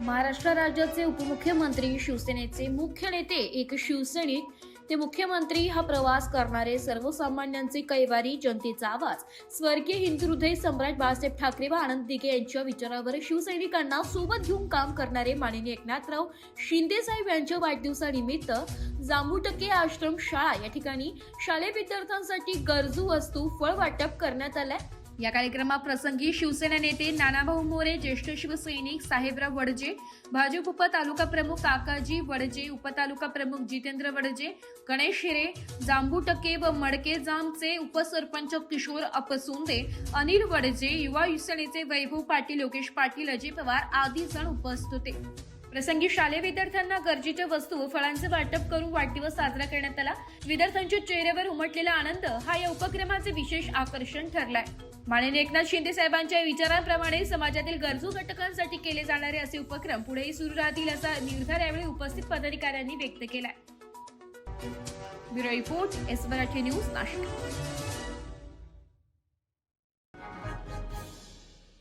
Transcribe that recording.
महाराष्ट्र राज्याचे उपमुख्यमंत्री, शिवसेनेचे मुख्य नेते, एक शिवसैनिक ते मुख्यमंत्री हा प्रवास करणारे सर्वसामान्यांचे कैवारी, जनतेचा आवाज, स्वर्गीय हिंदुहृदय सम्राट बाळासाहेब ठाकरे व आनंद दिघे यांच्या विचारावर शिवसैनिकांना सोबत घेऊन काम करणारे माननीय एकनाथराव शिंदे साहेब यांच्या वाढदिवसानिमित्त जांबुटके आश्रम शाळा या ठिकाणी शालेय विद्यार्थ्यांसाठी गरजू वस्तू फळ वाटप करण्यात आलंय। या कार्यक्रमाप्रसंगी शिवसेना नेते नानाभाऊ मोरे, ज्येष्ठ शिवसैनिक साहेबराव वडजे, भाजप उपतालुका प्रमुख काकाजी वडजे, उपतालुका प्रमुख जितेंद्र वडजे, गणेश हिरे, जांबुटके व मडके जामचे उपसरपंच किशोर अपसुंदे, अनिल वडजे, युवा सेनेचे वैभव पाटील, योगेश पाटील, अजय पवार आदी जण उपस्थित होते। प्रसंगी शालेय विद्यार्थ्यांना गरजेच्या वस्तू व फळांचे वाटप करून वाढदिवस साजरा करण्यात आला। विद्यार्थ्यांच्या चेहऱ्यावर उमटलेला आनंद हा या उपक्रमाचे विशेष आकर्षण ठरलाय। माननीय एकनाथ शिंदे साहेबांच्या विचारांप्रमाणे समाजातील गरजू घटकांसाठी केले जाणारे असे उपक्रम पुढेही सुरू राहतील असा निर्धार यावेळी उपस्थित पदाधिकाऱ्यांनी व्यक्त केलाय। Bureau report, S Marathi news, Nashik.